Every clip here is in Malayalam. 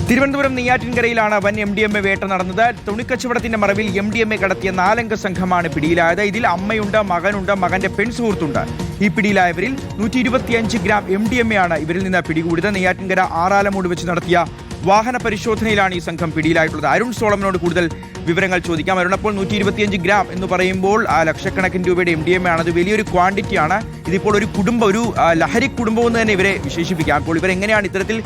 തിരുവനന്തപുരം നെയ്യാറ്റിൻകരയിലാണ് വൻ MDMA വേട്ട നടന്നത്. തുണിക്കച്ചവടത്തിന്റെ മറവിൽ MDMA കടത്തിയ 4 അംഗ സംഘമാണ് പിടിയിലായത്. ഇതിൽ അമ്മയുണ്ട്, മകനുണ്ട്, മകന്റെ പെൺസുഹൃത്തുണ്ട്. ഈ പിടിയിലായവരിൽ 125 ഗ്രാം MDMA ആണ് ഇവരിൽ നിന്ന് പിടികൂടിയത്. നെയ്യാറ്റിൻകര ആറാലമൂട് വെച്ച് നടത്തിയ വാഹന പരിശോധനയിലാണ് ഈ സംഘം പിടിയിലായിട്ടുള്ളത്. അരുൺ സോളമനോട് കൂടുതൽ വിവരങ്ങൾ ചോദിക്കാം. അരുൺ, അപ്പോൾ 125 ഗ്രാം എന്ന് പറയുമ്പോൾ ലക്ഷക്കണക്കിന് രൂപയുടെ MDMA ആണ്. അത് വലിയൊരു ക്വാണ്ടിറ്റിയാണ്. ഇതിപ്പോൾ ഒരു കുടുംബം, ഒരു ലഹരി കുടുംബം എന്ന് തന്നെ ഇവരെ വിശേഷിപ്പിക്കാം. അപ്പോൾ ഇവരെങ്ങനെയാണ് ഇത്തരത്തിൽ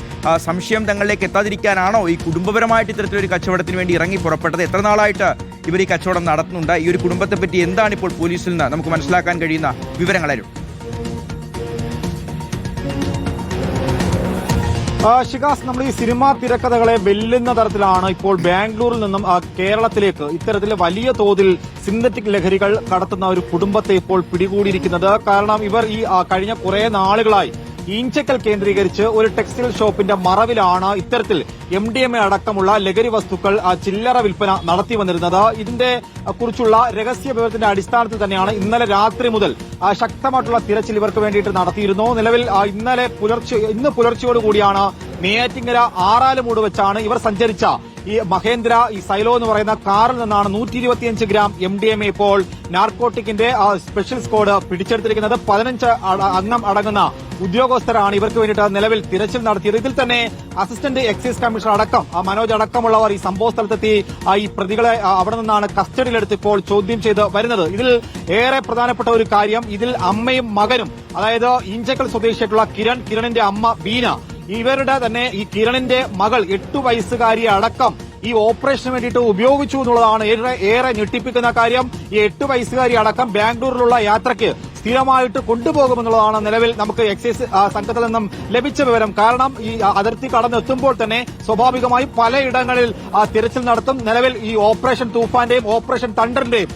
സംശയം തങ്ങളിലേക്ക് എത്താതിരിക്കാനാണോ ഈ കുടുംബപരമായിട്ട് ഇത്തരത്തിലൊരു കച്ചവടത്തിന് വേണ്ടി ഇറങ്ങി പുറപ്പെട്ടത്? എത്ര നാളായിട്ട് ഇവർ ഈ കച്ചവടം നടത്തുന്നുണ്ട്? ഈ ഒരു കുടുംബത്തെ പറ്റി എന്താണ് ഇപ്പോൾ പോലീസിൽ നിന്ന് നമുക്ക് മനസ്സിലാക്കാൻ കഴിയുന്ന വിവരങ്ങൾ? അരുൺ. ഷിഗാസ്, നമ്മൾ ഈ സിനിമാ തിരക്കഥകളെ വെല്ലുന്ന തരത്തിലാണ് ഇപ്പോൾ ബാംഗ്ലൂരിൽ നിന്നും കേരളത്തിലേക്ക് ഇത്തരത്തിൽ വലിയ തോതിൽ സിന്തറ്റിക് ലഹരികൾ കടത്തുന്ന ഒരു കുടുംബത്തെ ഇപ്പോൾ പിടികൂടിയിരിക്കുന്നത്. കാരണം ഇവർ ഈ കഴിഞ്ഞ കുറെ നാളുകളായി ഈഞ്ചക്കൽ കേന്ദ്രീകരിച്ച് ഒരു ടെക്സ്റ്റൈൽ ഷോപ്പിന്റെ മറവിലാണ് ഇത്തരത്തിൽ MDMA അടക്കമുള്ള ലഹരി വസ്തുക്കൾ ചില്ലറ വിൽപ്പന നടത്തി വന്നിരുന്നത്. ഇതിന്റെ കുറിച്ചുള്ള രഹസ്യ വിവരത്തിന്റെ അടിസ്ഥാനത്തിൽ തന്നെയാണ് ഇന്നലെ രാത്രി മുതൽ ശക്തമായിട്ടുള്ള തിരച്ചിൽ ഇവർക്ക് വേണ്ടിയിട്ട് നടത്തിയിരുന്നു. നിലവിൽ ഇന്ന് പുലർച്ചയോടുകൂടിയാണ് നെയ്യാറ്റിൻകര ആറാലമൂട് വെച്ചാണ് ഇവർ സഞ്ചരിച്ച ഈ മഹേന്ദ്ര സൈലോ എന്ന് പറയുന്ന കാറിൽ നിന്നാണ് 125 ഗ്രാം MDMA ഇപ്പോൾ നാർക്കോട്ടിക്കിന്റെ സ്പെഷ്യൽ സ്ക്വാഡ് പിടിച്ചെടുത്തിരിക്കുന്നത്. 15 അംഗം അടങ്ങുന്ന ഉദ്യോഗസ്ഥരാണ് ഇവർക്ക് വേണ്ടിയിട്ട് നിലവിൽ തിരച്ചിൽ നടത്തിയത്. ഇതിൽ തന്നെ അസിസ്റ്റന്റ് എക്സൈസ് കമ്മീഷണർ അടക്കം മനോജ് അടക്കമുള്ളവർ ഈ സംഭവ സ്ഥലത്തെത്തി ഈ പ്രതികളെ അവിടെ നിന്നാണ് കസ്റ്റഡിയിലെടുത്ത് ഇപ്പോൾ ചോദ്യം ചെയ്ത് വരുന്നത്. ഇതിൽ ഏറെ പ്രധാനപ്പെട്ട ഒരു കാര്യം, ഇതിൽ അമ്മയും മകനും, അതായത് ഈഞ്ചക്കൽ സ്വദേശിയായിട്ടുള്ള കിരണിന്റെ അമ്മ ബീന, ഇവരുടെ തന്നെ ഈ കിരണിന്റെ മകൾ 8 വയസ്സുകാരിയെ അടക്കം ഈ ഓപ്പറേഷന് വേണ്ടിയിട്ട് ഉപയോഗിച്ചു എന്നുള്ളതാണ് ഏറെ ഞെട്ടിപ്പിക്കുന്ന കാര്യം. ഈ 8 വയസ്സുകാരി അടക്കം ബാംഗ്ലൂരിലുള്ള യാത്രയ്ക്ക് സ്ഥിരമായിട്ട് കൊണ്ടുപോകുമെന്നുള്ളതാണ് നിലവിൽ നമുക്ക് എക്സൈസ് സംഘത്തിൽ നിന്നും ലഭിച്ച വിവരം. കാരണം ഈ അതിർത്തി കടന്നെത്തുമ്പോൾ തന്നെ സ്വാഭാവികമായും പലയിടങ്ങളിൽ തിരച്ചിൽ നടത്തും. നിലവിൽ ഈ ഓപ്പറേഷൻ തൂഫാന്റെയും ഓപ്പറേഷൻ തണ്ടറിന്റെയും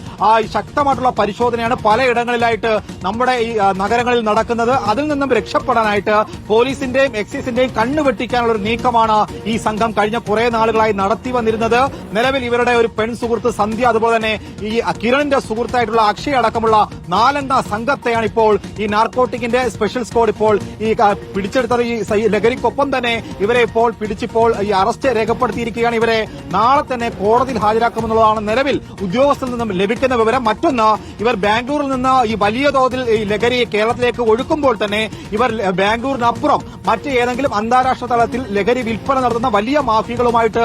ശക്തമായിട്ടുള്ള പരിശോധനയാണ് പലയിടങ്ങളിലായിട്ട് നമ്മുടെ ഈ നഗരങ്ങളിൽ നടക്കുന്നത്. അതിൽ നിന്നും രക്ഷപ്പെടാനായിട്ട് പോലീസിന്റെയും എക്സൈസിന്റെയും കണ്ണുവെട്ടിക്കാനുള്ള ഒരു നീക്കമാണ് ഈ സംഘം കഴിഞ്ഞ കുറെ നാളുകളായി നടത്തി വന്നിരുന്നത്. നിലവിൽ ഇവരുടെ ഒരു പെൺ സുഹൃത്ത് സന്ധ്യ, അതുപോലെ തന്നെ ഈ കിരണിന്റെ സുഹൃത്തായിട്ടുള്ള അക്ഷയ് അടക്കമുള്ള 4 അംഗ സംഘത്തെയാണ് ഇപ്പോൾ ഈ നാർക്കോട്ടിക്കിന്റെ സ്പെഷ്യൽ സ്ക്വാഡ് ഇപ്പോൾ ഈ പിടിച്ചെടുത്തത്. ഈ ലഹരിക്കൊപ്പം തന്നെ ഇവരെ ഇപ്പോൾ പിടിച്ചിപ്പോൾ ഈ അറസ്റ്റ് രേഖപ്പെടുത്തിയിരിക്കുകയാണ്. ഇവരെ നാളെ തന്നെ കോടതിയിൽ ഹാജരാക്കുമെന്നുള്ളതാണ് നിലവിൽ ഉദ്യോഗസ്ഥരിൽ നിന്നും ലഭിക്കുന്ന വിവരം. മറ്റൊന്ന്, ഇവർ ബാംഗ്ലൂരിൽ നിന്ന് ഈ വലിയ തോതിൽ ഈ ലഹരി കേരളത്തിലേക്ക് ഒഴുക്കുമ്പോൾ തന്നെ ഇവർ ബാംഗ്ലൂരിനപ്പുറം മറ്റ് ഏതെങ്കിലും അന്താരാഷ്ട്ര തലത്തിൽ ലഹരി വിൽപ്പന നടത്തുന്ന വലിയ മാഫിയകളുമായിട്ട്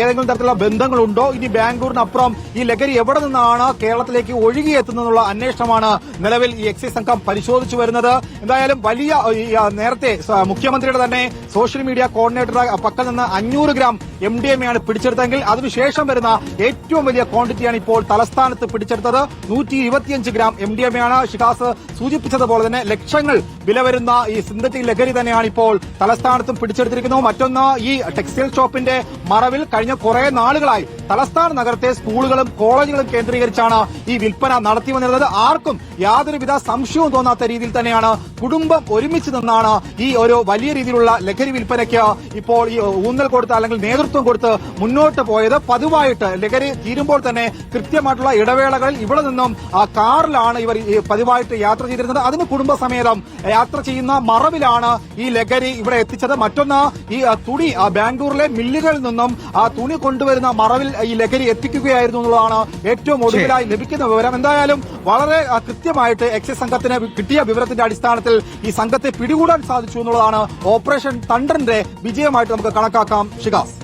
ഏതെങ്കിലും തരത്തിലുള്ള ബന്ധങ്ങളുണ്ടോ? ഇനി ബാംഗ്ലൂരിനപ്പുറം ഈ ലഹരി എവിടെ നിന്നാണ് കേരളത്തിലേക്ക് ഒഴുകിയെത്തുന്നതെന്നുള്ള അന്വേഷണമാണ് നിലവിൽ ഈ എക്സൈസ് സംഘം പരിശോധിച്ചു വരുന്നത്. എന്തായാലും വലിയ നേരത്തെ മുഖ്യമന്ത്രിയുടെ തന്നെ സോഷ്യൽ മീഡിയ കോർഡിനേറ്ററുടെ പക്കൽ നിന്ന് 500 ഗ്രാം MDMA ആണ് പിടിച്ചെടുത്തെങ്കിൽ അതിനുശേഷം വരുന്ന ഏറ്റവും വലിയ ക്വാണ്ടിറ്റിയാണ് ഇപ്പോൾ തലസ്ഥാനത്ത് പിടിച്ചെടുത്തത്. 125 ഗ്രാം MDMA ആണ്. ഷിഖാസ് സൂചിപ്പിച്ചതുപോലെ തന്നെ ലക്ഷങ്ങൾ വില വരുന്ന ഈ സിന്തറ്റിക് ലഹരി തന്നെയാണ് ഇപ്പോൾ തലസ്ഥാനത്തും പിടിച്ചെടുത്തിരിക്കുന്നത്. മറ്റൊന്ന്, ഈ ടെക്സ്റ്റൈൽ ഷോപ്പിന്റെ മറവിൽ കഴിഞ്ഞ കുറെ നാളുകളായി തലസ്ഥാന നഗരത്തെ സ്കൂളുകളും കോളേജുകളും കേന്ദ്രീകരിച്ചാണ് ഈ വിൽപ്പന നടത്തി വന്നിരുന്നത്. ആർക്കും യാതൊരുവിധ സംശയവും തോന്നാത്ത രീതിയിൽ തന്നെയാണ് കുടുംബം ഒരുമിച്ച് നിന്നാണ് ഈ ഒരു വലിയ രീതിയിലുള്ള ലഹരി വിൽപ്പനയ്ക്ക് ഇപ്പോൾ ഈ ഊന്നൽ കൊടുത്ത് അല്ലെങ്കിൽ നേതൃത്വം കൊടുത്ത് മുന്നോട്ട് പോയത്. പതിവായിട്ട് ലഹരി തീരുമ്പോൾ തന്നെ കൃത്യമായിട്ടുള്ള ഇടവേളകളിൽ ഇവിടെ നിന്നും കാറിലാണ് ഇവർ പതിവായിട്ട് യാത്ര ചെയ്തിരുന്നത്. അതിന് കുടുംബസമേതം യാത്ര ചെയ്യുന്ന മറവിലാണ് ഈ ലഹരി ഇവിടെ എത്തിച്ചത്. മറ്റൊന്ന്, ഈ തുണി ബാംഗ്ലൂരിലെ മില്ലുകളിൽ നിന്നും തുണി കൊണ്ടുവരുന്ന മറവിൽ ഈ ലഹരി എത്തിക്കുകയായിരുന്നു എന്നുള്ളതാണ് ഏറ്റവും ഒടുവിലായി ലഭിക്കുന്ന വിവരം. എന്തായാലും വളരെ കൃത്യമായിട്ട് എക്സൈസ് സംഘത്തിന് കിട്ടിയ വിവരത്തിന്റെ അടിസ്ഥാനത്തിൽ ഈ സംഘത്തെ പിടികൂടാൻ സാധിച്ചു എന്നുള്ളതാണ് ഓപ്പറേഷൻ തണ്ടറിന്റെ വിജയമായിട്ട് നമുക്ക് കണക്കാക്കാം. ഷിഗാസ്.